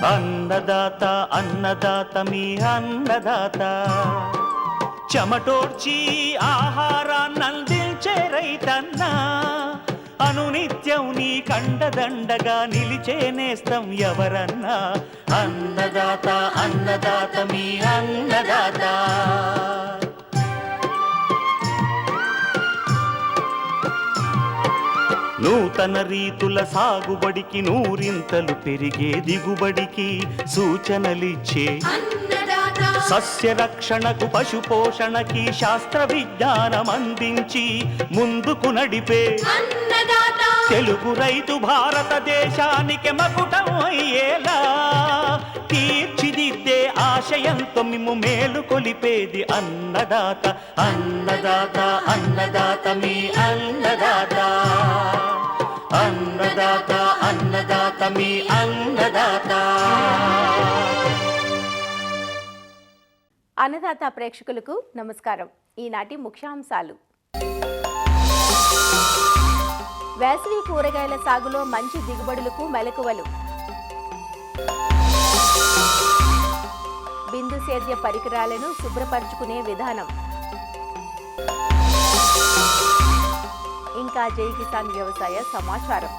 అన్నదాత అన్నదాత మీ అన్నదాత చెమటోడ్చి ఆహారాన్నందించే రైతన్నా అనునిత్యం నీ కండదండగా నిలిచే నేస్తం ఎవరన్నా అన్నదాత అన్నదాత మీ అన్నదాత. నూతన రీతుల సాగుబడికి నూరింతలు పెరిగే దిగుబడికి సూచనలిచ్చే సస్య రక్షణకు పశు పోషణకి శాస్త్ర విజ్ఞానం అందించి ముందుకు నడిపే తెలుగు రైతు భారతదేశానికి మకుటం అయ్యేలా తీర్చిదిద్దే ఆశయంతో మిమ్ము మేలు కొలిపేది అన్నదాత అన్నదాత అన్నదాత మీ అన్నదాత అన్నదాత అన్నదాత మీ అన్నదాత. అన్నదాత ప్రేక్షకులకు నమస్కారం. ఈనాటి ముఖ్యాంశాలు: వేసవి కూరగాయల సాగులో మంచి దిగుబడులకు మెలకువలు, బిందు సేద్య పరికరాలను శుభ్రపరచుకునే విధానం, ఇంకా జై కిసాన్ వ్యవసాయ సమాచారం.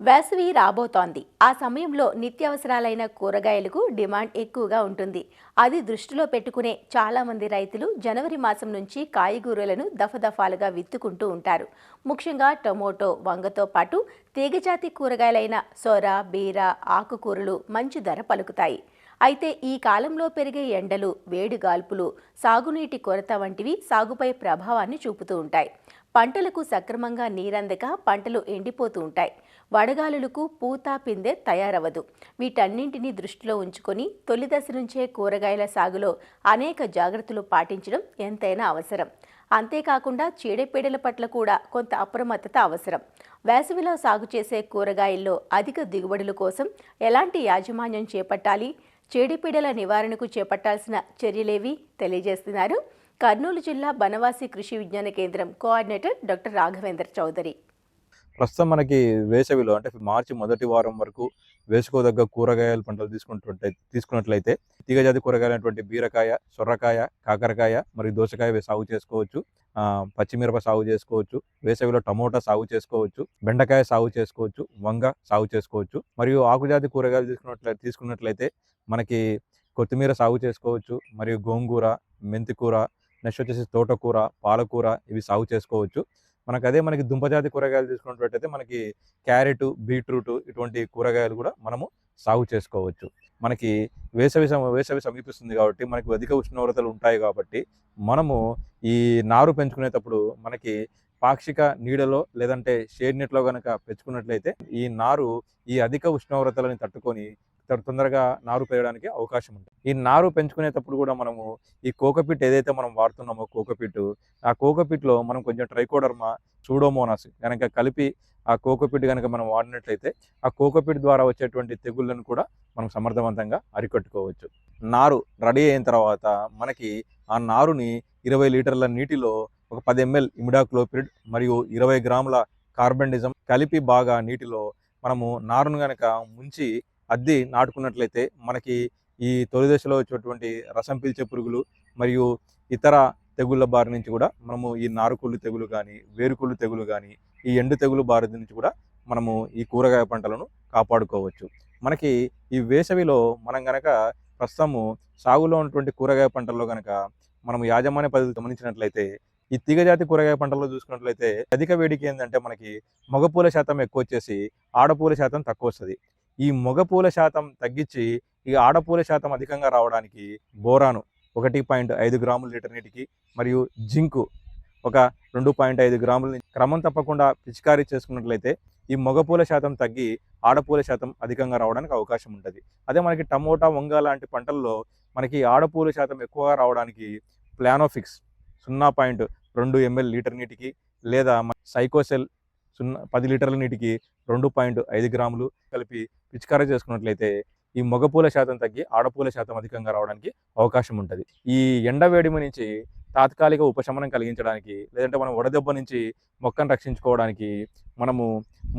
వేసవి రాబోతోంది. ఆ సమయంలో నిత్యావసరాలైన కూరగాయలకు డిమాండ్ ఎక్కువగా ఉంటుంది. అది దృష్టిలో పెట్టుకునే చాలామంది రైతులు జనవరి మాసం నుంచి కాయగూరలను దఫదఫాలుగా విత్తుకుంటూ ఉంటారు. ముఖ్యంగా టమోటో, వంగతో పాటు తీగజాతి కూరగాయలైన సొర, బీర, ఆకుకూరలు మంచి ధర పలుకుతాయి. అయితే ఈ కాలంలో పెరిగే ఎండలు, వేడిగాల్పులు, సాగునీటి కొరత వంటివి సాగుపై ప్రభావాన్ని చూపుతూ ఉంటాయి. పంటలకు సక్రమంగా నీరందక పంటలు ఎండిపోతూ ఉంటాయి. వడగాలులకు పూత పిందె తయారవదు. వీటన్నింటినీ దృష్టిలో ఉంచుకొని తొలి దశ నుంచే కూరగాయల సాగులో అనేక జాగ్రత్తలు పాటించడం ఎంతైనా అవసరం. అంతేకాకుండా చీడపీడల పట్ల కూడా కొంత అప్రమత్తత అవసరం. వేసవిలో సాగు చేసే కూరగాయల్లో అధిక దిగుబడుల కోసం ఎలాంటి యాజమాన్యం చేపట్టాలి, చీడపీడల నివారణకు చేపట్టాల్సిన చర్యలేవి తెలియజేస్తున్నారు కర్నూలు జిల్లా బనవాసి కృషి విజ్ఞాన కేంద్రం కోఆర్డినేటర్ డాక్టర్ రాఘవేంద్ర చౌదరి. ప్రస్తుతం మనకి వేసవిలో అంటే మార్చి మొదటి వారం వరకు వేసుకోదగ్గ కూరగాయల పంటలు తీసుకున్నట్లయితే తీగజాతి కూరగాయలైనటువంటి బీరకాయ, సొర్రకాయ, కాకరకాయ మరియు దోసకాయ సాగు చేసుకోవచ్చు. పచ్చిమిరప సాగు చేసుకోవచ్చు. వేసవిలో టమోటా సాగు చేసుకోవచ్చు. బెండకాయ సాగు చేసుకోవచ్చు. వంగ సాగు చేసుకోవచ్చు. మరియు ఆకుజాతి కూరగాయలు తీసుకున్నట్లయితే మనకి కొత్తిమీర సాగు చేసుకోవచ్చు. మరియు గోంగూర, మెంతికూర, నెక్స్ట్ వచ్చేసి తోటకూర, పాలకూర ఇవి సాగు చేసుకోవచ్చు. మనకి దుంపజాతి కూరగాయలు తీసుకున్నట్లయితే మనకి క్యారెట్, బీట్రూట్ ఇటువంటి కూరగాయలు కూడా మనము సాగు చేసుకోవచ్చు. మనకి వేసవి సమీపిస్తుంది కాబట్టి మనకి అధిక ఉష్ణోగ్రతలు ఉంటాయి కాబట్టి మనము ఈ నారు పెంచుకునేటప్పుడు మనకి పాక్షిక నీడలో లేదంటే షేడ్ నెట్లో కనుక పెంచుకున్నట్లయితే ఈ నారు ఈ అధిక ఉష్ణోగ్రతలని తట్టుకొని తొందరగా నారు పెరగడానికి అవకాశం ఉంటుంది. ఈ నారు పెంచుకునేటప్పుడు కూడా మనము ఈ కోకోపిట్ ఏదైతే మనం వాడుతున్నామో ఆ కోకోపిట్లో మనం కొంచెం ట్రైకోడర్మా, సూడోమోనాస్ కనుక కలిపి ఆ కోకోపిట్ కనుక మనం వాడినట్లయితే ఆ కోకోపిట్ ద్వారా వచ్చేటువంటి తెగుళ్ళను కూడా మనం సమర్థవంతంగా అరికట్టుకోవచ్చు. నారు రెడీ అయిన తర్వాత మనకి ఆ నారుని 20 లీటర్ల నీటిలో ఒక 10 ml ఇమిడాక్లోపిరిడ్ మరియు 20 గ్రాముల కార్బెండిజం కలిపి బాగా నీటిలో మనము నారును కనుక ముంచి అద్ది నాటుకున్నట్లయితే మనకి ఈ తొలి దశలో వచ్చేటువంటి రసం పీల్చే పురుగులు మరియు ఇతర తెగుళ్ళ బారి నుంచి కూడా మనము ఈ నారుకుళ్ళు తెగులు కానీ, వేరుకుళ్ళు తెగులు కానీ, ఈ ఎండు తెగులు బారి నుంచి కూడా మనము ఈ కూరగాయ పంటలను కాపాడుకోవచ్చు. మనకి ఈ వేసవిలో మనం కనుక ప్రస్తుతము సాగులో ఉన్నటువంటి కూరగాయ పంటల్లో కనుక మనము యాజమాన్య పద్ధతులు గమనించినట్లయితే ఈ తీగజాతి కూరగాయ పంటల్లో చూసుకున్నట్లయితే అధిక వేడికి ఏంటంటే మనకి మగపూల శాతం ఎక్కువ వచ్చేసి ఆడపూల శాతం తక్కువ వస్తుంది. ఈ మగపూల శాతం తగ్గించి ఈ ఆడపూల శాతం అధికంగా రావడానికి బోరాను 1.5 గ్రాముల లీటర్ నీటికి మరియు జింకు ఒక 2.5 గ్రాములని క్రమం తప్పకుండా పిచికారీ చేసుకున్నట్లయితే ఈ మగపూల శాతం తగ్గి ఆడపూల శాతం అధికంగా రావడానికి అవకాశం ఉంటుంది. అదే మనకి టమోటా, వంగ లాంటి పంటల్లో మనకి ఆడపూల శాతం ఎక్కువగా రావడానికి ప్లానోఫిక్స్ 0.2 ml లీటర్ నీటికి లేదా సైకోసెల్ 10 లీటర్ల నీటికి 2.5 గ్రాములు కలిపి పిచికారీ చేసుకున్నట్లయితే ఈ మగ పూల శాతం తగ్గి ఆడపూల శాతం అధికంగా రావడానికి అవకాశం ఉంటుంది. ఈ ఎండ వేడిమి నుంచి తాత్కాలిక ఉపశమనం కలిగించడానికి, లేదంటే మనం వడదెబ్బ నుంచి మొక్కను రక్షించుకోవడానికి మనము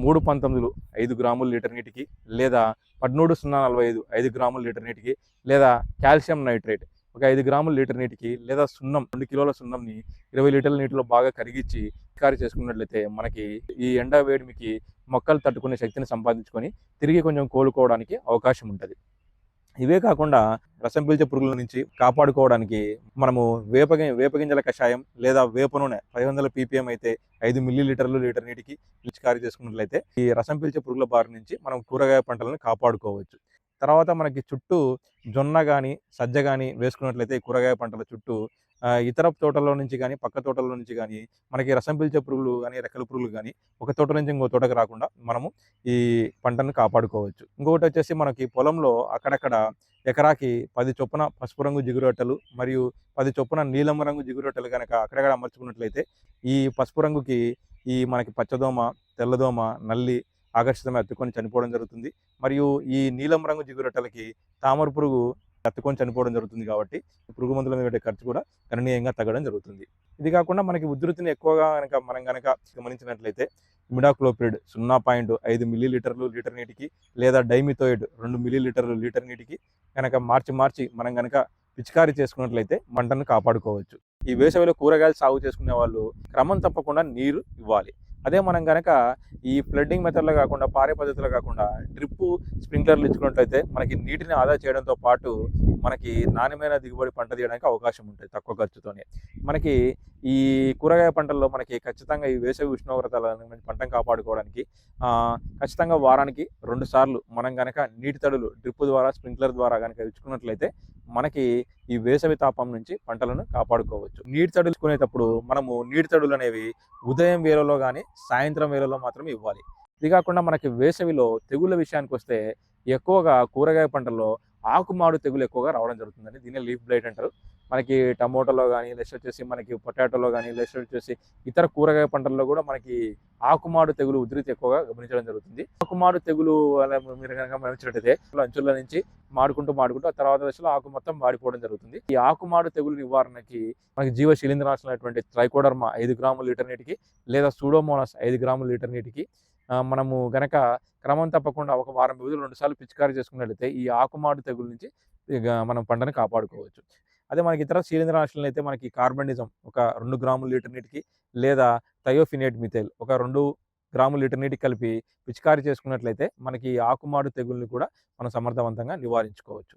3/19 5 గ్రాములు లీటర్ నీటికి, లేదా 13-0-45 5 గ్రాములు లీటర్ నీటికి, లేదా కాల్షియం నైట్రేట్ ఒక 5 గ్రాములు లీటర్ నీటికి, లేదా సున్నం 2 కిలోల సున్నంని 20 లీటర్ల నీటిలో బాగా కరిగించి పిచికారీ చేసుకున్నట్లయితే మనకి ఈ ఎండ వేడిమికి మొక్కలు తట్టుకునే శక్తిని సంపాదించుకొని తిరిగి కొంచెం కోలుకోవడానికి అవకాశం ఉంటుంది. ఇవే కాకుండా రసం పీల్చే పురుగుల నుంచి కాపాడుకోవడానికి మనము వేపగింజల కషాయం లేదా వేప నూనె 500 ppm అయితే 5 మిల్లీలీటర్లు లీటర్ నీటికి పిచికారీ చేసుకున్నట్లయితే ఈ రసం పీల్చే పురుగుల బారి నుంచి మనం కూరగాయ పంటలను కాపాడుకోవచ్చు. తర్వాత మనకి చుట్టూ జొన్న కానీ సజ్జ కానీ వేసుకున్నట్లయితే కూరగాయ పంటల చుట్టూ ఇతర తోటల్లో నుంచి కానీ పక్క తోటల్లో నుంచి కానీ మనకి రసం పీల్చే పురుగులు కానీ రెక్కల పురుగులు కానీ ఒక తోట నుంచి ఇంకో తోటకు రాకుండా మనము ఈ పంటను కాపాడుకోవచ్చు. ఇంకొకటి వచ్చేసి మనకి పొలంలో అక్కడక్కడ ఎకరాకి 10 చొప్పున పసుపు రంగు జిగురొట్టెలు మరియు 10 చొప్పున నీలం రంగు జిగురొట్టెలు కనుక అక్కడక్కడ అమర్చుకున్నట్లయితే ఈ పసుపు రంగుకి ఈ మనకి పచ్చదోమ, తెల్లదోమ, నల్లి ఆకర్షితమై అత్తుకొని చనిపోవడం జరుగుతుంది. మరియు ఈ నీలం రంగు జిగురొట్టెలకి తామర పురుగు అత్తుకొని చనిపోవడం జరుగుతుంది. కాబట్టి పురుగు మందుల మీద పెట్టే ఖర్చు కూడా గణనీయంగా తగ్గడం జరుగుతుంది. ఇది కాకుండా మనకి ఉధృతిని ఎక్కువగా మనం గమనించినట్లయితే ఇమిడాక్లోపిడ్ 0.5 మిల్లీలీటర్లు లీటర్ నీటికి, లేదా డైమిథోయిడ్ 2 మిల్లీలీటర్లు లీటర్ నీటికి కనుక మార్చి మనం కనుక పిచికారీ చేసుకున్నట్లయితే పంటను కాపాడుకోవచ్చు. ఈ వేసవిలో కూరగాయలు సాగు చేసుకునే వాళ్ళు క్రమం తప్పకుండా నీరు ఇవ్వాలి. అదే మనం కనుక ఈ ఫ్లడ్డింగ్ మెథడ్లో కాకుండా పారే పద్ధతిలో కాకుండా డ్రిప్పు స్ప్రింక్లర్లు ఇచ్చుకున్నట్లయితే మనకి నీటిని ఆదా చేయడంతో పాటు మనకి నాణ్యమైన దిగుబడి పంట తీయడానికి అవకాశం ఉంటుంది తక్కువ ఖర్చుతోనే. మనకి ఈ కూరగాయ పంటల్లో మనకి ఖచ్చితంగా ఈ వేసవి ఉష్ణోగ్రతల పంటను కాపాడుకోవడానికి ఖచ్చితంగా వారానికి 2 సార్లు మనం కనుక నీటి తడులు డ్రిప్ ద్వారా స్ప్రింక్లర్ ద్వారా కనుక ఇచ్చుకున్నట్లయితే మనకి ఈ వేసవి తాపం నుంచి పంటలను కాపాడుకోవచ్చు. నీటి తడులు ఇచ్చుకునేటప్పుడు మనము నీటి తడులు అనేవి ఉదయం వేళలో కానీ సాయంత్రం వేళలో మాత్రమే ఇవ్వాలి. ఇది కాకుండా మనకి వేసవిలో తెగుళ్ళ విషయానికి వస్తే ఎక్కువగా కూరగాయ పంటల్లో ఆకుమాడు తెగులు ఎక్కువగా రావడం జరుగుతుందండి. దీన్ని లీఫ్ బ్లైట్ అంటారు. మనకి టమోటాలో కానీ, నెక్స్ట్ వచ్చేసి మనకి పొటాటోలో కానీ, నెక్స్ట్ వచ్చేసి ఇతర కూరగాయ పంటల్లో కూడా మనకి ఆకుమాడు తెగులు ఉధృతి ఎక్కువగా గమనించడం జరుగుతుంది. ఆకుమాడు తెగులు మీరు కనుక గమనించినట్టయితే అంచుల నుంచి మాడుకుంటూ ఆ తర్వాత దశలో ఆకు మొత్తం వాడిపోవడం జరుగుతుంది. ఈ ఆకుమాడు తెగులు నివారణకి మనకి జీవ శిలీంద్రనాశనమైనటువంటి ట్రైకోడర్మా 5 గ్రాముల లీటర్ నీటికి, లేదా సూడోమోనాస్ 5 గ్రాముల లీటర్ నీటికి మనము గనక క్రమం తప్పకుండా ఒక వారం రోజులు 2 సార్లు పిచికారీ చేసుకున్నట్లయితే ఈ ఆకుమాడు తెగుల నుంచి మనం పంటను కాపాడుకోవచ్చు. అదే మనకి ఇతర శిలీంద్రనాశనాలు అయితే మనకి కార్బనిజం ఒక 2 గ్రాముల లీటర్ నీటికి, లేదా థయోఫినేట్ మిథైల్ ఒక 2 గ్రాముల లీటర్ నీటికి కలిపి పిచికారీ చేసుకున్నట్లయితే మనకి ఆకుమాడు తెగుల్ని కూడా మనం సమర్థవంతంగా నివారించుకోవచ్చు.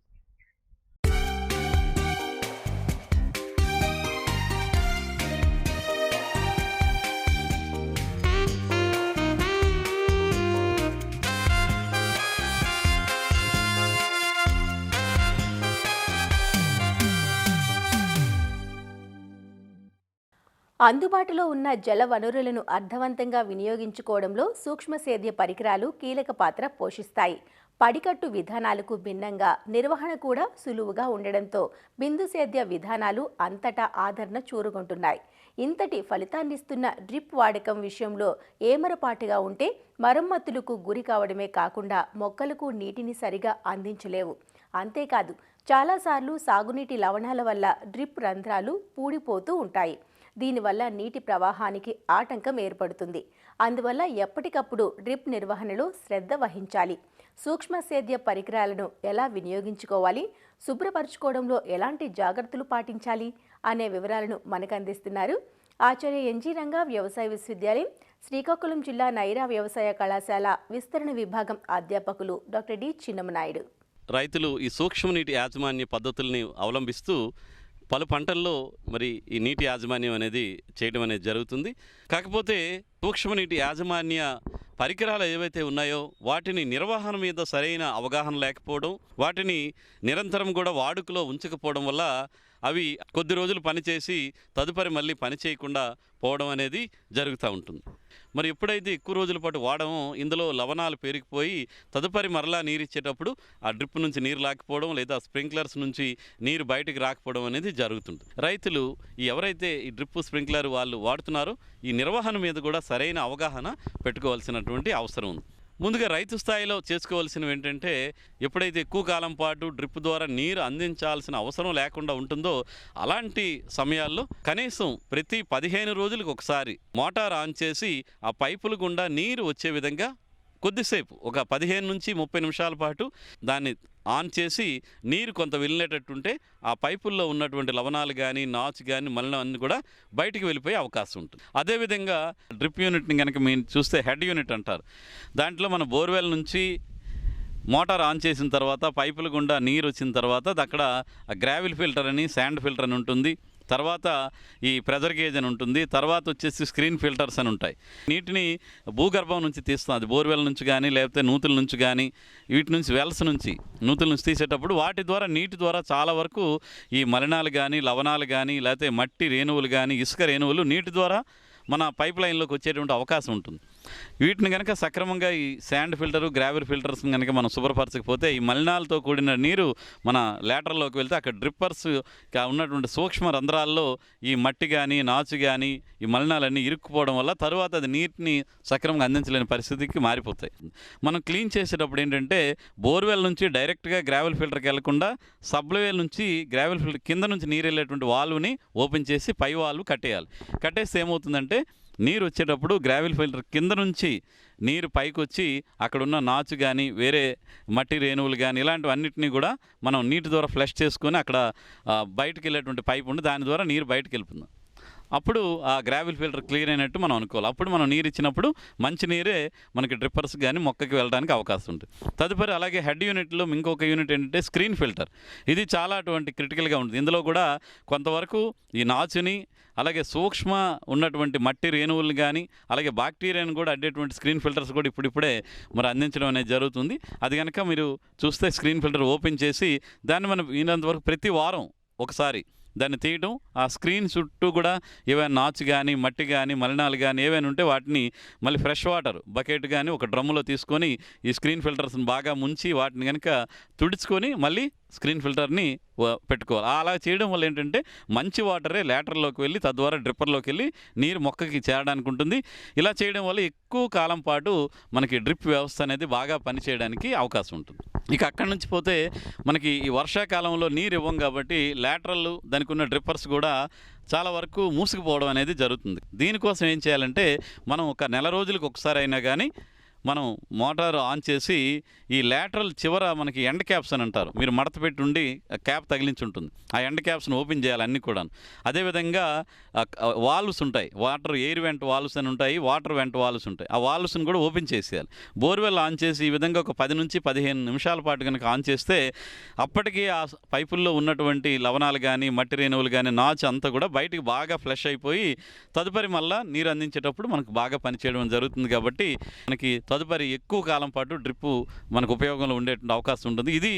అందుబాటులో ఉన్న జల వనరులను అర్థవంతంగా వినియోగించుకోవడంలో సూక్ష్మసేద్య పరికరాలు కీలక పాత్ర పోషిస్తాయి. పడికట్టు విధానాలకు భిన్నంగా నిర్వహణ కూడా సులువుగా ఉండడంతో బిందు సేద్య విధానాలు అంతటా ఆదరణ చూరుకుంటున్నాయి. ఇంతటి ఫలితాన్నిస్తున్న డ్రిప్ వాడకం విషయంలో ఏమరపాటుగా ఉంటే మరమ్మతులకు గురి కావడమే కాకుండా మొక్కలకు నీటిని సరిగా అందించలేవు. అంతేకాదు చాలాసార్లు సాగునీటి లవణాల వల్ల డ్రిప్ రంధ్రాలు పూడిపోతూ ఉంటాయి. దీనివల్ల నీటి ప్రవాహానికి ఆటంకం ఏర్పడుతుంది. అందువల్ల ఎప్పటికప్పుడు డ్రిప్ నిర్వహణలో శ్రద్ధ వహించాలి. సూక్ష్మసేద్య పరికరాలను ఎలా వినియోగించుకోవాలి, శుభ్రపరచుకోవడంలో ఎలాంటి జాగ్రత్తలు పాటించాలి అనే వివరాలను మనకు అందిస్తున్నారు ఆచార్య ఎన్జీ రంగా వ్యవసాయ విశ్వవిద్యాలయం, శ్రీకాకుళం జిల్లా నైరా వ్యవసాయ కళాశాల విస్తరణ విభాగం అధ్యాపకులు డాక్టర్ డి చిన్నమనాయుడు. రైతులు ఈ సూక్ష్మ నీటి యాజమాన్య పద్ధతుల్ని అవలంబిస్తూ పలు పంటల్లో మరి ఈ నీటి యాజమాన్యం అనేది చేయడం అనేది జరుగుతుంది. కాకపోతే సూక్ష్మ నీటి యాజమాన్య పరికరాలు ఏవైతే ఉన్నాయో వాటిని నిర్వహణ మీద సరైన అవగాహన లేకపోవడం, వాటిని నిరంతరం కూడా వాడుకలో ఉంచకపోవడం వల్ల అవి కొద్ది రోజులు పనిచేసి తదుపరి మళ్ళీ పని చేయకుండా పోవడం అనేది జరుగుతూ ఉంటుంది. మరి ఎప్పుడైతే ఎక్కువ రోజుల పాటు వాడమో ఇందులో లవణాలు పెరిగిపోయి తదుపరి మరలా నీరు ఇచ్చేటప్పుడు ఆ డ్రిప్ నుంచి నీరు లాకపోవడం లేదా స్ప్రింక్లర్స్ నుంచి నీరు బయటికి రాకపోవడం అనేది జరుగుతుంది. రైతులు ఎవరైతే ఈ డ్రిప్ స్ప్రింక్లర్ వాళ్ళు వాడుతున్నారో ఈ నిర్వహణ మీద కూడా సరైన అవగాహన పెట్టుకోవాల్సినటువంటి అవసరం ఉంది. ముందుగా రైతు స్థాయిలో చేసుకోవాల్సినవి ఏంటంటే, ఎప్పుడైతే ఎక్కువ కాలం పాటు డ్రిప్ ద్వారా నీరు అందించాల్సిన అవసరం లేకుండా ఉంటుందో అలాంటి సమయాల్లో కనీసం ప్రతి 15 రోజులకు ఒకసారి మోటార్ ఆన్ చేసి ఆ పైపుల గుండా నీరు వచ్చే విధంగా కొద్దిసేపు ఒక 15 నుంచి 30 నిమిషాల పాటు దాన్ని ఆన్ చేసి నీరు కొంత వెళ్ళేటట్టుంటే ఆ పైపుల్లో ఉన్నటువంటి లవణాలు కానీ నాచు కానీ మలినం అన్నీ కూడా బయటికి వెళ్ళిపోయే అవకాశం ఉంటుంది. అదేవిధంగా డ్రిప్ యూనిట్ని కనుక మీరు చూస్తే హెడ్ యూనిట్ అంటారు. దాంట్లో మన బోర్వెల్ నుంచి మోటార్ ఆన్ చేసిన తర్వాత పైపుల గుండా నీరు వచ్చిన తర్వాత అక్కడ గ్రావిల్ ఫిల్టర్ అని శాండ్ ఫిల్టర్ అని ఉంటుంది, తర్వాత ఈ ప్రెజర్ గేజ్ అని ఉంటుంది, తర్వాత వచ్చేసి స్క్రీన్ ఫిల్టర్స్ అని ఉంటాయి. నీటిని భూగర్భం నుంచి తీస్తాం, అది బోర్వెల్ నుంచి కానీ లేకపోతే నూతుల నుంచి కానీ వీటి నుంచి వెల్స్ నుంచి నూతుల నుంచి తీసేటప్పుడు వాటి ద్వారా నీటి ద్వారా చాలా వరకు ఈ మలినాలు కానీ లవణాలు కానీ లేకపోతే మట్టి రేణువులు కానీ ఇసుక రేణువులు నీటి ద్వారా మన పైప్ లైన్లోకి వచ్చేటువంటి అవకాశం ఉంటుంది. వీటిని కనుక సక్రమంగా ఈ శాండ్ ఫిల్టరు గ్రావిల్ ఫిల్టర్స్ కనుక మనం శుభ్రపరచకపోతే ఈ మలినాలతో కూడిన నీరు మన లేటర్లోకి వెళ్తే అక్కడ డ్రిప్పర్స్ ఉన్నటువంటి సూక్ష్మ రంధ్రాల్లో ఈ మట్టి కానీ నాచు కానీ ఈ మలినాలన్నీ ఇరుక్కుపోవడం వల్ల తరువాత అది నీటిని సక్రమంగా అందించలేని పరిస్థితికి మారిపోతాయి. మనం క్లీన్ చేసేటప్పుడు ఏంటంటే బోర్వెల్ నుంచి డైరెక్ట్గా గ్రావిల్ ఫిల్టర్కి వెళ్లకుండా సబ్లవేల్ నుంచి గ్రావిల్ ఫిల్టర్ కింద నుంచి నీరు వెళ్ళేటువంటి వాల్వ్ని ఓపెన్ చేసి పై వాల్వ్ కట్టేయాలి. కట్టేస్తే ఏమవుతుందంటే నీరు వచ్చేటప్పుడు గ్రావిల్ ఫిల్టర్ కింద నుంచి నీరు పైకి వచ్చి అక్కడున్న నాచు కానీ వేరే మట్టి రేణువులు కానీ ఇలాంటివన్నిటినీ కూడా మనం నీటి ద్వారా ఫ్లష్ చేసుకొని అక్కడ బయటకు వెళ్ళేటువంటి పైప్ ఉండి దాని ద్వారా నీరు బయటకు వెళ్ళిపోతుంది. అప్పుడు ఆ గ్రావిల్ ఫిల్టర్ క్లియర్ అయినట్టు మనం అనుకోవాలి. అప్పుడు మనం నీరు ఇచ్చినప్పుడు మంచి నీరే మనకి డ్రిప్పర్స్ కానీ మొక్కకి వెళ్ళడానికి అవకాశం ఉంటుంది. తదుపరి అలాగే హెడ్ యూనిట్లో ఇంకొక యూనిట్ ఏంటంటే స్క్రీన్ ఫిల్టర్. ఇది చాలా అటువంటి క్రిటికల్గా ఉంటుంది. ఇందులో కూడా కొంతవరకు ఈ నాచుని అలాగే సూక్ష్మ ఉన్నటువంటి మట్టి రేణువులు కానీ అలాగే బ్యాక్టీరియాని కూడా అడ్డేటువంటి స్క్రీన్ ఫిల్టర్స్ కూడా ఇప్పుడిప్పుడే మరి అందించడం అనేది జరుగుతుంది. అది కనుక మీరు చూస్తే స్క్రీన్ ఫిల్టర్ ఓపెన్ చేసి దాన్ని మనం వీనంతవరకు ప్రతి వారం ఒకసారి దాన్ని తీయడం, ఆ స్క్రీన్ చుట్టూ కూడా ఏవైనా నాచు కానీ మట్టి కానీ మలినాలు కానీ ఏవైనా ఉంటే వాటిని మళ్ళీ ఫ్రెష్ వాటర్ బకెట్ కానీ ఒక డ్రమ్ములో తీసుకొని ఈ స్క్రీన్ ఫిల్టర్స్ని బాగా ముంచి వాటిని కనుక తుడుచుకొని మళ్ళీ స్క్రీన్ ఫిల్టర్ని పెట్టుకోవాలి. అలా చేయడం వల్ల ఏంటంటే మంచి వాటరే లేటర్లోకి వెళ్ళి తద్వారా డ్రిప్పర్లోకి వెళ్ళి నీరు మొక్కకి చేరడానికి ఉంటుంది. ఇలా చేయడం వల్ల ఎక్కువ కాలం పాటు మనకి డ్రిప్ వ్యవస్థ అనేది బాగా పనిచేయడానికి అవకాశం ఉంటుంది. ఇక అక్కడి నుంచి పోతే మనకి ఈ వర్షాకాలంలో నీరు ఇవ్వం కాబట్టి లేటరల్ దానికి ఉన్న డ్రిప్పర్స్ కూడా చాలా వరకు మూసుకుపోవడం అనేది జరుగుతుంది. దీనికోసం ఏం చేయాలంటే మనం ఒక నెల రోజులకు ఒకసారి అయినా కానీ మనం మోటార్ ఆన్ చేసి ఈ లేటరల్ చివర మనకి ఎండ్ క్యాప్స్ అని అంటారు, మీరు మడత పెట్టి ఉండి క్యాప్ తగిలించి ఉంటుంది, ఆ ఎండ్ క్యాప్స్ని ఓపెన్ చేయాలి అన్నీ కూడా. అదేవిధంగా వాల్వ్స్ ఉంటాయి, వాటర్ ఎయిర్ వెంట్ వాల్వ్స్ అని ఉంటాయి, వాటర్ వెంట్ వాల్వ్స్ ఉంటాయి, ఆ వాల్వ్స్ని కూడా ఓపెన్ చేసేయాలి. బోర్వెల్ ఆన్ చేసి ఈ విధంగా ఒక 10 నుంచి 15 నిమిషాల పాటు కనుక ఆన్ చేస్తే అప్పటికి ఆ పైపుల్లో ఉన్నటువంటి లవణాలు కానీ మట్టి రేణువులు కానీ నాచు అంతా కూడా బయటికి బాగా ఫ్లష్ అయిపోయి తదుపరి మళ్ళీ నీరు అందించేటప్పుడు మనకు బాగా పనిచేయడం జరుగుతుంది. కాబట్టి మనకి తదుపరి ఎక్కువ కాలం పాటు డ్రిప్పు మనకు ఉపయోగంలో ఉండేటువంటి అవకాశం ఉంటుంది. ఇది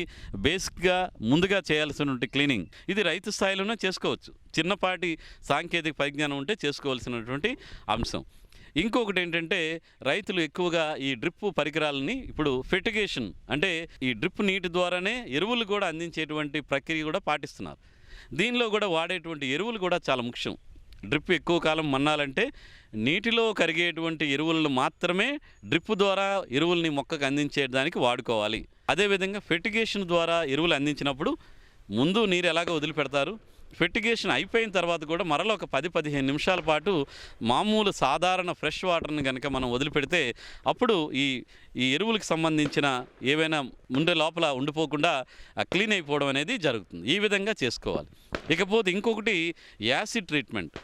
బేసిక్గా ముందుగా చేయాల్సినటువంటి క్లీనింగ్. ఇది రైతు స్థాయిలోనే చేసుకోవచ్చు, చిన్నపాటి సాంకేతిక పరిజ్ఞానం ఉంటే చేసుకోవాల్సినటువంటి అంశం. ఇంకొకటి ఏంటంటే రైతులు ఎక్కువగా ఈ డ్రిప్ పరికరాలని ఇప్పుడు ఫెర్టిగేషన్ అంటే ఈ డ్రిప్ నీటి ద్వారానే ఎరువులు కూడా అందించేటువంటి ప్రక్రియ కూడా పాటిస్తున్నారు. దీనిలో కూడా వాడేటువంటి ఎరువులు కూడా చాలా ముఖ్యం. డ్రిప్ ఎక్కువ కాలం మన్నాలంటే నీటిలో కరిగేటువంటి ఎరువులను మాత్రమే డ్రిప్ ద్వారా ఎరువుల్ని మొక్కకు అందించేదానికి వాడుకోవాలి. అదేవిధంగా ఫెర్టిగేషన్ ద్వారా ఎరువులు అందించినప్పుడు ముందు నీరు ఎలాగో వదిలిపెడతారు, ఫెర్టిగేషన్ అయిపోయిన తర్వాత కూడా మరలా ఒక 10-15 నిమిషాల పాటు మామూలు సాధారణ ఫ్రెష్ వాటర్ని కనుక మనం వదిలిపెడితే అప్పుడు ఈ ఎరువులకు సంబంధించిన ఏవైనా ఉండే లోపల ఉండిపోకుండా క్లీన్ అయిపోవడం అనేది జరుగుతుంది. ఈ విధంగా చేసుకోవాలి. ఇకపోతే ఇంకొకటి యాసిడ్ ట్రీట్మెంట్.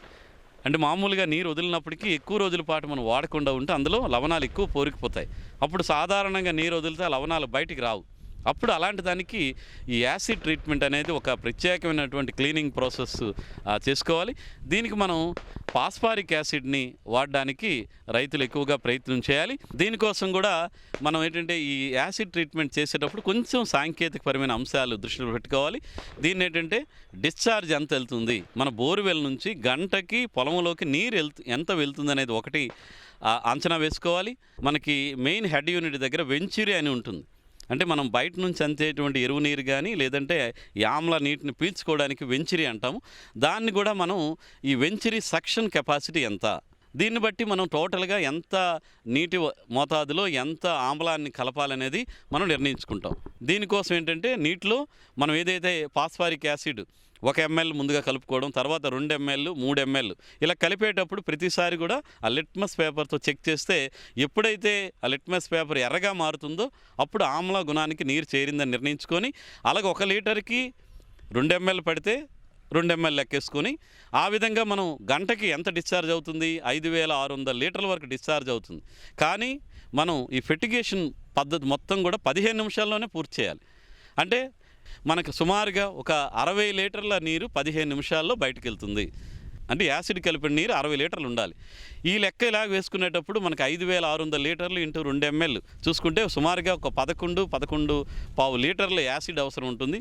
అంటే మామూలుగా నీరు వదిలినప్పటికీ ఎక్కువ రోజుల పాటు మనం వాడకుండా ఉంటే అందులో లవణాలు ఎక్కువ పోరికిపోతాయి. అప్పుడు సాధారణంగా నీరు వదిలితే ఆ లవణాలు బయటికి రావు. అప్పుడు అలాంటి దానికి ఈ యాసిడ్ ట్రీట్మెంట్ అనేది ఒక ప్రత్యేకమైనటువంటి క్లీనింగ్ ప్రాసెస్ చేసుకోవాలి. దీనికి మనం ఫాస్ఫారిక్ యాసిడ్ని వాడడానికి రైతులు ఎక్కువగా ప్రయత్నం చేయాలి. దీనికోసం కూడా మనం ఏంటంటే ఈ యాసిడ్ ట్రీట్మెంట్ చేసేటప్పుడు కొంచెం సాంకేతికపరమైన అంశాలు దృష్టిలో పెట్టుకోవాలి. దీన్ని ఏంటంటే డిశ్చార్జ్ ఎంత వెళ్తుంది, మన బోర్వెల్ నుంచి గంటకి పొలంలోకి నీరు ఎంత వెళ్తుంది అనేది ఒకటి అంచనా వేసుకోవాలి. మనకి మెయిన్ హెడ్ యూనిట్ దగ్గర వెంచురీ అని ఉంటుంది. అంటే మనం బయట నుంచి అంతేటువంటి ఎరువు నీరు కానీ లేదంటే ఈ ఆమ్ల నీటిని పీల్చుకోవడానికి వెంచురీ అంటాము. దాన్ని కూడా మనం ఈ వెంచురీ సక్షన్ కెపాసిటీ ఎంత, దీన్ని బట్టి మనం టోటల్గా ఎంత నీటి మోతాదులో ఎంత ఆమ్లాన్ని కలపాలనేది మనం నిర్ణయించుకుంటాం. దీనికోసం ఏంటంటే నీటిలో మనం ఏదైతే ఫాస్ఫారిక్ యాసిడ్ 1 ml ముందుగా కలుపుకోవడం, తర్వాత 2 ml 3 ml ఇలా కలిపేటప్పుడు ప్రతిసారి కూడా ఆ లిట్మస్ పేపర్తో చెక్ చేస్తే ఎప్పుడైతే ఆ లిట్మస్ పేపర్ ఎర్రగా మారుతుందో అప్పుడు ఆమ్ల గుణానికి నీరు చేరిందని నిర్ణయించుకొని, అలాగే 1 లీటర్కి 2 ml పడితే 2 ml లెక్కేసుకొని ఆ విధంగా మనం గంటకి ఎంత డిశ్చార్జ్ అవుతుంది, 5600 లీటర్ల వరకు డిశ్చార్జ్ అవుతుంది. కానీ మనం ఈ ఫెర్టిగేషన్ పద్ధతి మొత్తం కూడా 15 నిమిషాల్లోనే పూర్తి చేయాలి. అంటే మనకు సుమారుగా ఒక 60 లీటర్ల నీరు 15 నిమిషాల్లో బయటకు వెళ్తుంది. అంటే యాసిడ్ కలిపిన నీరు 60 లీటర్లు ఉండాలి. ఈ లెక్క ఇలా వేసుకునేటప్పుడు మనకు 5600 లీటర్లు ఇంటూ 2 ml చూసుకుంటే సుమారుగా ఒక 11.5 లీటర్ల యాసిడ్ అవసరం ఉంటుంది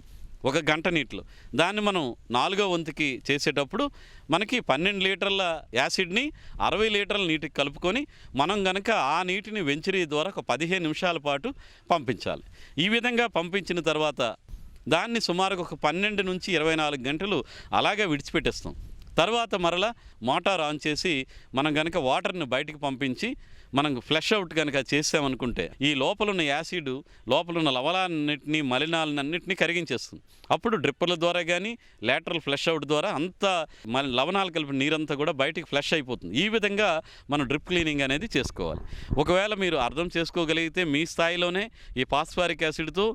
1 గంట నీటిలో. దాన్ని మనం 4వ వంతుకి చేసేటప్పుడు మనకి 12 లీటర్ల యాసిడ్ని 60 లీటర్ల నీటికి కలుపుకొని మనం గనక ఆ నీటిని వెంచురీ ద్వారా ఒక 15 నిమిషాల పాటు పంపించాలి. ఈ విధంగా పంపించిన తర్వాత దాన్ని సుమారుగా ఒక 12 నుంచి 24 గంటలు అలాగే విడిచిపెట్టేస్తాం. తర్వాత మరలా మోటార్ ఆన్ చేసి మనం కనుక వాటర్ని బయటికి పంపించి మనం ఫ్లష్ అవుట్ కనుక చేసామనుకుంటే ఈ లోపల ఉన్న యాసిడ్ లోపల ఉన్న లవణాలన్నింటినీ మలినాలన్నింటినీ కరిగించేస్తుంది. అప్పుడు డ్రిప్పర్ల ద్వారా కానీ లేటరల్ ఫ్లష్ అవుట్ ద్వారా అంతా లవణాలు కలిపిన నీరంతా కూడా బయటికి ఫ్లష్ అయిపోతుంది. ఈ విధంగా మనం డ్రిప్ క్లీనింగ్ అనేది చేసుకోవాలి. ఒకవేళ మీరు అర్థం చేసుకోగలిగితే మీ స్థాయిలోనే ఈ ఫాస్ఫారిక్ యాసిడ్తో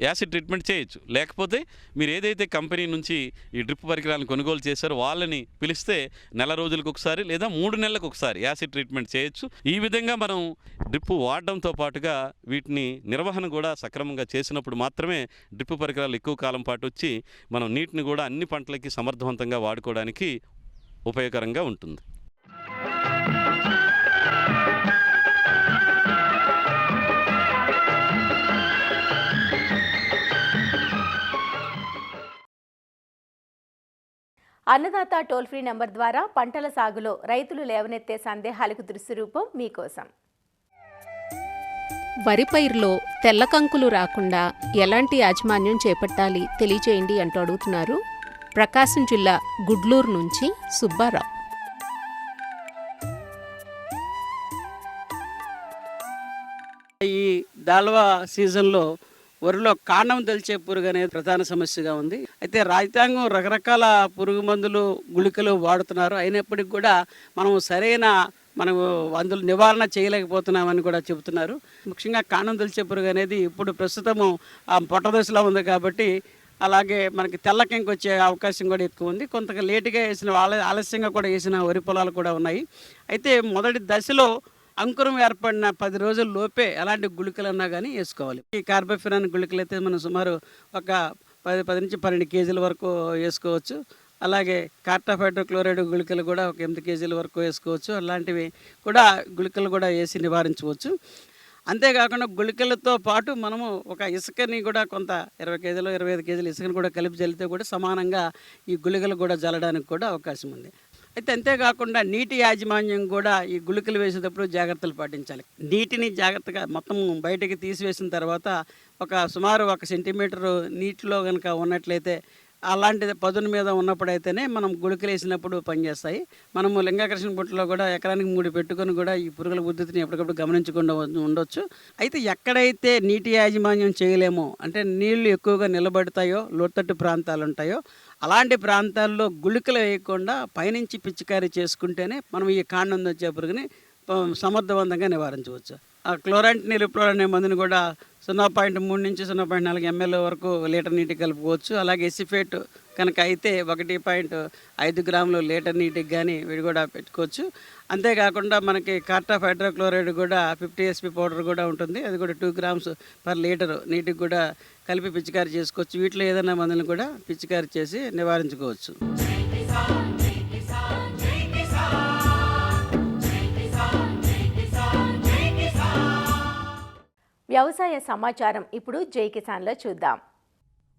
యాసిడ్ ట్రీట్మెంట్ చేయొచ్చు. లేకపోతే మీరు ఏదైతే కంపెనీ నుంచి ఈ డ్రిప్ పరికరాలను కొనుగోలు చేశారో వాళ్ళని పిలిస్తే నెల రోజులకు ఒకసారి లేదా 3 నెలలకు ఒకసారి యాసిడ్ ట్రీట్మెంట్ చేయొచ్చు. ఈ విధంగా మనం డ్రిప్ వాడడంతో పాటుగా వీటిని నిర్వహణ కూడా సక్రమంగా చేసినప్పుడు మాత్రమే డ్రిప్ పరికరాలు ఎక్కువ కాలం పాటు వచ్చి మనం నీటిని కూడా అన్ని పంటలకి సమర్థవంతంగా వాడుకోవడానికి ఉపయోగకరంగా ఉంటుంది. అన్నదాత టోల్ ఫ్రీ నంబర్ ద్వారా పంటల సాగులో రైతులు లేవనెత్తే సందేహాలకు దృశ్య రూపం మీకోసం. వరి పైరులో తెల్ల కంకులు రాకుండా ఎలాంటి యాజమాన్యం చేపట్టాలి తెలియచేయండి అంటూ అడుగుతున్నారు ప్రకాశం జిల్లా గుడ్లూరు నుంచి సుబ్బారావు. ఈ దాల్వా సీజన్లో వరిలో కాండం తెలిచే పురుగు అనేది ప్రధాన సమస్యగా ఉంది. అయితే రైతాంగం రకరకాల పురుగు మందులు గుళికలు వాడుతున్నారు. అయినప్పటికీ కూడా మనం సరైన అందులో నివారణ చేయలేకపోతున్నామని కూడా చెబుతున్నారు. ముఖ్యంగా కాండం తెలిచే పురుగు అనేది ఇప్పుడు ప్రస్తుతము పొట్టదశలో ఉంది కాబట్టి అలాగే మనకి తెల్లకెంకు వచ్చే అవకాశం కూడా ఎక్కువ ఉంది. కొంత లేటుగా వేసిన ఆలస్యంగా కూడా వేసిన వరి పొలాలు కూడా ఉన్నాయి. అయితే మొదటి దశలో అంకురం ఏర్పడిన 10 రోజుల లోపే ఎలాంటి గుళికలు అన్నా కానీ వేసుకోవాలి. ఈ కార్బోఫిరాన్ గుళికలు అయితే మనం సుమారు ఒక 10 నుంచి 12 కేజీల వరకు వేసుకోవచ్చు. అలాగే కార్టాఫైడ్రోక్లోరైడ్ గుళికలు కూడా ఒక 8 కేజీల వరకు వేసుకోవచ్చు. అలాంటివి కూడా గుళికలు కూడా వేసి నివారించవచ్చు. అంతేకాకుండా గుళికలతో పాటు మనము ఒక ఇసుకని కూడా కొంత 20 కేజీలు 25 కేజీలు ఇసుకని కూడా కలిపి జల్లితే కూడా సమానంగా ఈ గుళికలు కూడా జల్లడానికి కూడా అవకాశం ఉంది. అయితే అంతేకాకుండా నీటి యాజమాన్యం కూడా ఈ గుళికలు వేసేటప్పుడు జాగ్రత్తలు పాటించాలి. నీటిని జాగ్రత్తగా మొత్తం బయటికి తీసివేసిన తర్వాత సుమారు 1 సెంటీమీటరు నీటిలో కనుక ఉన్నట్లయితే అలాంటిది పదును మీద ఉన్నప్పుడైతేనే మనం గుళికలు వేసినప్పుడు పనిచేస్తాయి. మనము లింగాకర్షణ బుట్టలో కూడా ఎకరానికి 3 పెట్టుకొని కూడా ఈ పురుగుల ఉద్ధృతిని ఎప్పటికప్పుడు గమనించకుండా ఉండొచ్చు. అయితే ఎక్కడైతే నీటి యాజమాన్యం చేయలేమో అంటే నీళ్లు ఎక్కువగా నిలబడతాయో లోతట్టు ప్రాంతాలు ఉంటాయో అలాంటి ప్రాంతాల్లో గుళికలు వేయకుండా పైనుంచి పిచికారీ చేసుకుంటేనే మనం ఈ కాండం వచ్చే పురుగుని సమర్థవంతంగా నివారించవచ్చు. ఆ క్లోరాంటినిలిప్రోల్ అనే మందుని కూడా 0.3 నుంచి 0.4 ml వరకు లీటర్ నీటికి కలుపుకోవచ్చు. అలాగే ఎసిఫేట్ కనుక అయితే 1.5 గ్రాములు లీటర్ నీటికి కానీ వీడు కూడా పెట్టుకోవచ్చు. అంతేకాకుండా మనకి కార్టాఫ్ హైడ్రోక్లోరైడ్ కూడా 50 SP పౌడర్ కూడా ఉంటుంది. అది కూడా 2 grams పర్ లీటర్ నీటికి కూడా కలిపి పిచికారి చేసుకోవచ్చు. వీటిలో ఏదైనా మందులను కూడా పిచికారి చేసి నివారించుకోవచ్చు. వ్యవసాయ సమాచారం ఇప్పుడు జై కిసాన్లో చూద్దాం.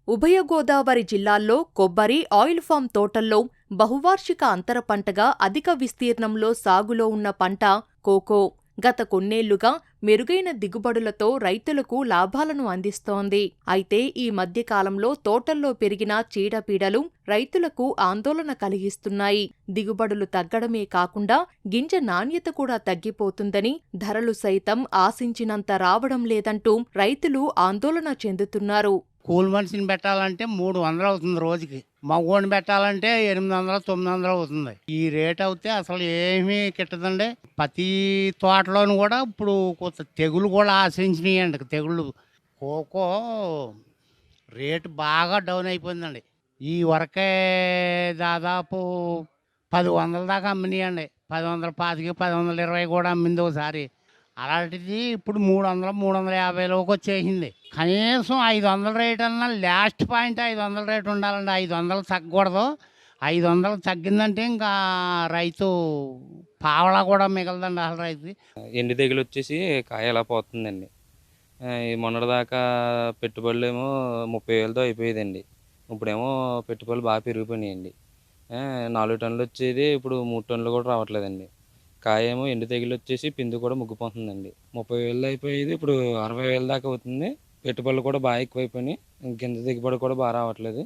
ఉభయ గోదావరి జిల్లాల్లో కొబ్బరి, ఆయిల్ ఫామ్ తోటల్లో బహువార్షిక అంతర పంటగా అధిక విస్తీర్ణంలో సాగులో ఉన్న పంట కోకో. గత కొన్నేళ్లుగా మెరుగైన దిగుబడులతో రైతులకు లాభాలను అందిస్తోంది. అయితే ఈ మధ్యకాలంలో తోటల్లో పెరిగిన చీడపీడలు రైతులకు ఆందోళన కలిగిస్తున్నాయి. దిగుబడులు తగ్గడమే కాకుండా గింజ నాణ్యత కూడా తగ్గిపోతుందని, ధరలు సైతం ఆశించినంత రావడం లేదంటూ రైతులు ఆందోళన చెందుతున్నారు. కూలి మనిషిని పెట్టాలంటే 300 అవుతుంది రోజుకి. మగోడిని పెట్టాలంటే 800, 900 అవుతుంది. ఈ రేట్ అవుతే అసలు ఏమీ కిట్టదండి. ప్రతి తోటలోను కూడా ఇప్పుడు కొంత తెగులు కూడా ఆశించినాయండి. తెగుళ్ళు కోకో రేటు బాగా డౌన్ అయిపోయిందండి. ఈ వరకే దాదాపు 1000 దాకా అమ్మినాయండి. 1025, 1020 కూడా అమ్మింది ఒకసారి. అలాంటిది ఇప్పుడు 300, 350లోకి వచ్చేసింది. కనీసం 500 రేట్ అన్నా లాస్ట్ పాయింట్ 500 రేట్ ఉండాలండి. 500 తగ్గకూడదు. 500 తగ్గిందంటే ఇంకా రైతు పావలా కూడా మిగలదండి అసలు రైతు. ఎండు తెగులు వచ్చేసి కాయ ఎలా పోతుందండి. మొన్నటిదాకా పెట్టుబడులు ఏమో 30,000తో అయిపోయేదండి. ఇప్పుడేమో పెట్టుబడులు బాగా పెరిగిపోయినాయండి. 4 టన్నులు వచ్చేది ఇప్పుడు 3 టన్నులు కూడా రావట్లేదండి. కాయ ఏమో ఎండు తెగులు వచ్చేసి పిండి కూడా ముగ్గిపోతుందండి. 30,000 అయిపోయేది ఇప్పుడు 60,000 దాకా అవుతుంది. పెట్టుబడులు కూడా బాగా ఎక్కువైపోయినాయి. గింజ దిగుబడి కూడా బాగా రావట్లేదు.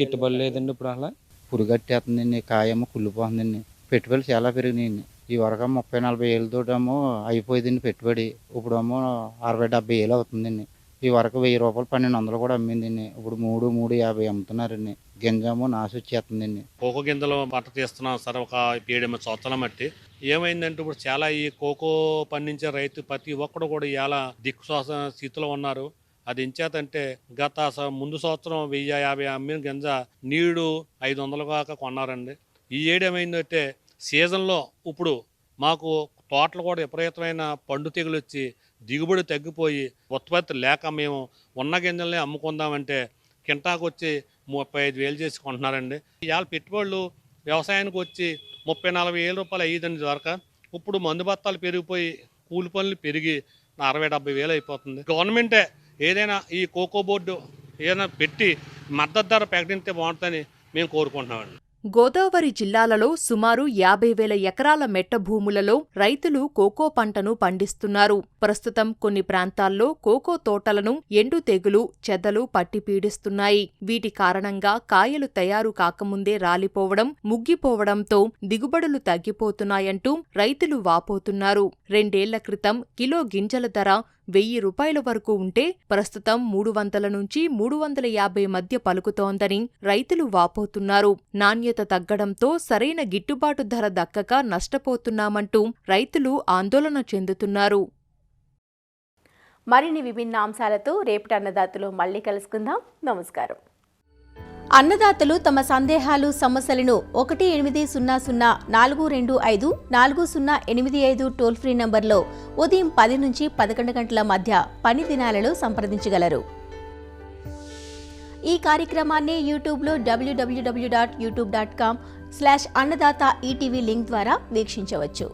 గిట్టుబడి లేదండి ఇప్పుడు అసలు. పురుగట్టేస్తుందండి. కాయేమో కుళ్ళిపోతుందండి. పెట్టుబడులు చాలా పెరిగినాయండి. ఈ వరకు 30-40 ఏళ్ళతోటేమో అయిపోయిందండి పెట్టుబడి. ఇప్పుడేమో 60-70 ఏళ్ళు అవుతుందండి. ఈ వరకు 1000 రూపాయలు 1200 కూడా అమ్మిందండి. ఇప్పుడు 3-3.50 అమ్ముతున్నారండి. గింజేమో నాసు వచ్చేస్తుందండి. కోకో గింజలు పంట తీస్తున్నాం సార్ ఒక 7-8 సంవత్సరాల మట్టి. ఏమైందంటే ఇప్పుడు చాలా ఈ కోకో పండించే రైతు ప్రతి ఒక్కడు కూడా ఇలా దిక్కుశ్వాస స్థితిలో ఉన్నారు. అది ఎంచేతంటే గత ముందు సంవత్సరం 1050 అమ్మిన గింజ నీడు 500 దాకా కొన్నారండి. ఈ ఏడు ఏమైందంటే సీజన్లో ఇప్పుడు మాకు తోటలు కూడా విపరీతమైన పండు తెగులు వచ్చి దిగుబడి తగ్గిపోయి ఉత్పత్తి లేక మేము ఉన్న గింజల్ని అమ్ముకుందామంటే కింటాకు వచ్చి 35,000 చేసి కొంటున్నారండి. ఇవాళ పెట్టుబడులు వ్యవసాయానికి వచ్చి 30-40 వేల రూపాయలు అయ్యేదండి దొరక. ఇప్పుడు మందు బత్తాలు పెరిగిపోయి కూలి పనులు పెరిగి 60-70 వేలు అయిపోతుంది. గవర్నమెంటే ఏదైనా ఈ కోకో బోర్డు ఏదైనా పెట్టి మద్దతు ధర ప్రకటిస్తే బాగుంటుందని మేము కోరుకుంటున్నామండి. గోదావరి జిల్లాలలో సుమారు 50,000 ఎకరాల మెట్ట భూములలో రైతులు కోకో పంటను పండిస్తున్నారు. ప్రస్తుతం కొన్ని ప్రాంతాల్లో కోకో తోటలను ఎండు తెగులు, చెదలు పట్టి పీడిస్తున్నాయి. వీటి కారణంగా కాయలు తయారు కాకముందే రాలిపోవడం, ముగ్గిపోవడంతో దిగుబడులు తగ్గిపోతున్నాయంటూ రైతులు వాపోతున్నారు. 2 ఏళ్ల క్రితం కిలో గింజల ధర 1000 రూపాయల వరకు ఉంటే ప్రస్తుతం 300 నుంచి 350 మధ్య పలుకుతోందని రైతులు వాపోతున్నారు. నాణ్యత తగ్గడంతో సరైన గిట్టుబాటు ధర దక్కక నష్టపోతున్నామంటూ రైతులు ఆందోళన చెందుతున్నారు. మరిన్ని విభిన్న అంశాలతో రేపటి అన్నదాతలో మళ్ళీ కలుసుకుందాం. నమస్కారం. అన్నదాతలు తమ సందేహాలు, సమస్యలను 1800-425-4085 టోల్ ఫ్రీ నంబర్లో ఉదయం 10 నుంచి 11 గంటల మధ్య పని దినాలలో సంప్రదించగలరు. ఈ కార్యక్రమాన్ని యూట్యూబ్లో www.youtube.com/annadaata ETV లింక్ ద్వారా వీక్షించవచ్చు.